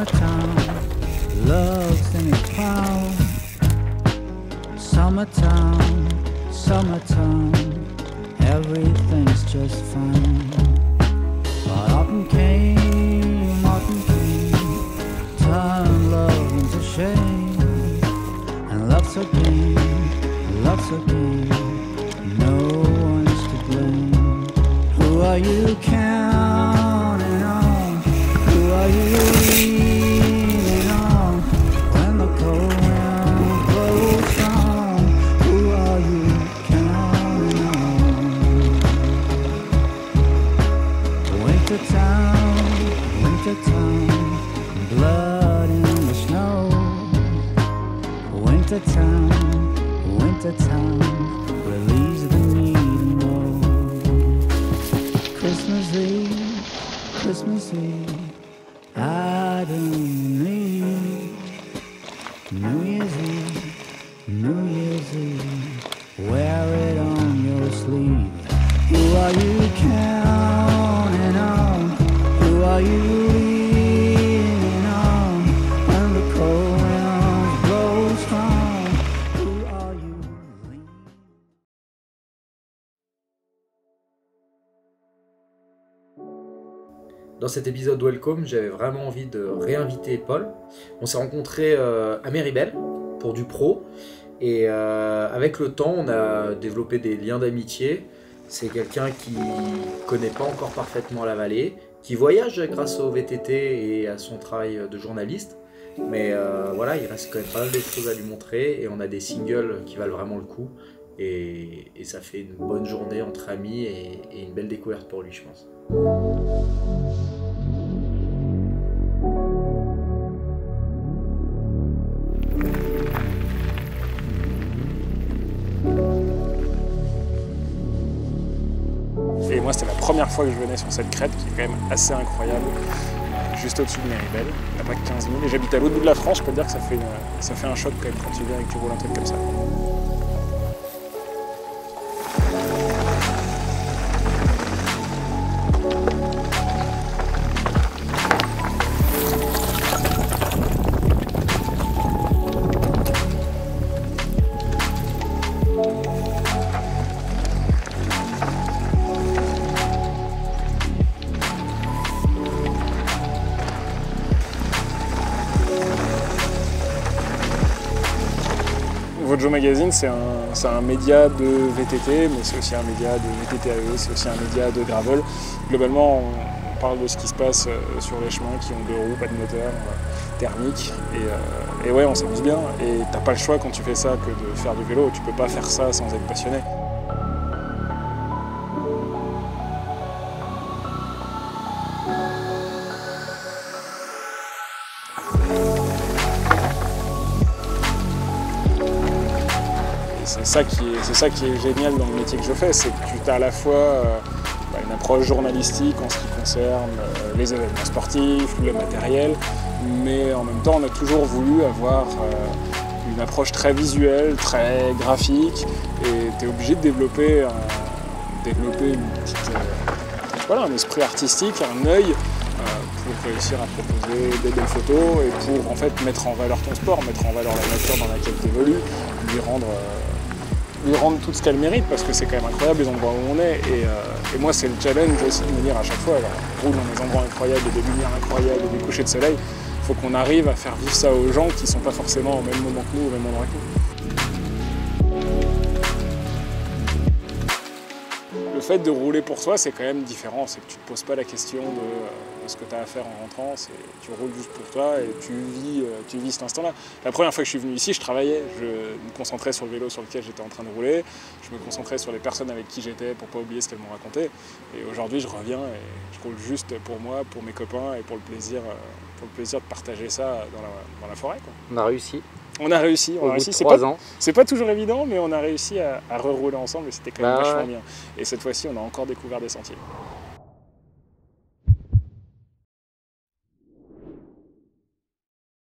Summertime, love's in its prime. Summertime, summertime, everything's just fine. But autumn came, turned love into shame. And love's a game, love's a game, no one's to blame. Who are you counting on? Who are you leaning on? When the cold wind blows strong, who are you counting on? Winter town, blood in the snow. Winter town, relieves the need and woe. Christmas Eve, I don't need New Year's Eve, wear it on your sleeve. Who are you counting on? Who are you leaning on? When the cold winds blow strong, who are you leaning on? Dans cet épisode Welcome, j'avais vraiment envie de réinviter Paul. On s'est rencontrés à Méribel pour du pro et avec le temps on a développé des liens d'amitié. C'est quelqu'un qui connaît pas encore parfaitement la vallée, qui voyage grâce au VTT et à son travail de journaliste, mais voilà, il reste quand même pas mal de choses à lui montrer et on a des singles qui valent vraiment le coup et ça fait une bonne journée entre amis et une belle découverte pour lui, je pense. Et moi, c'était la première fois que je venais sur cette crête qui est quand même assez incroyable, juste au-dessus de Méribel. Il n'y a pas que 15 000 et j'habite à l'autre bout de la France, je peux te dire que ça fait un choc quand même quand tu viens et que tu roules un truc comme ça. Vojo Magazine, c'est un média de VTT, mais c'est aussi un média de VTTAE, c'est aussi un média de gravel. Globalement, on parle de ce qui se passe sur les chemins qui ont 2 roues, pas de moteur, thermique. Et ouais, on s'amuse bien. Et t'as pas le choix quand tu fais ça que de faire du vélo. Tu peux pas faire ça sans être passionné. C'est ça qui est génial dans le métier que je fais, c'est que tu as à la fois une approche journalistique en ce qui concerne les événements sportifs, le matériel, mais en même temps on a toujours voulu avoir une approche très visuelle, très graphique, et tu es obligé de développer un esprit artistique, un œil pour réussir à proposer des belles photos et pour en fait mettre en valeur ton sport, mettre en valeur la nature dans laquelle tu évolues, lui rendre tout ce qu'elle mérite, parce que c'est quand même incroyable les endroits où on est. Et moi, c'est le challenge aussi de me dire à chaque fois, alors, on roule dans des endroits incroyables, des lumières incroyables, des couchers de soleil. Il faut qu'on arrive à faire vivre ça aux gens qui ne sont pas forcément au même moment que nous, au même endroit que nous. Le fait de rouler pour soi, c'est quand même différent. C'est que tu ne te poses pas la question de ce que tu as à faire en rentrant. Tu roules juste pour toi et tu vis cet instant-là. La première fois que je suis venu ici, je travaillais. Je me concentrais sur le vélo sur lequel j'étais en train de rouler. Je me concentrais sur les personnes avec qui j'étais pour ne pas oublier ce qu'elles m'ont raconté. Et aujourd'hui, je reviens et je roule juste pour moi, pour mes copains et pour le plaisir de partager ça dans la forêt, quoi. On a réussi. On a réussi. C'est pas toujours évident, mais on a réussi à rerouler ensemble et c'était quand même vachement bien. Et cette fois-ci, on a encore découvert des sentiers.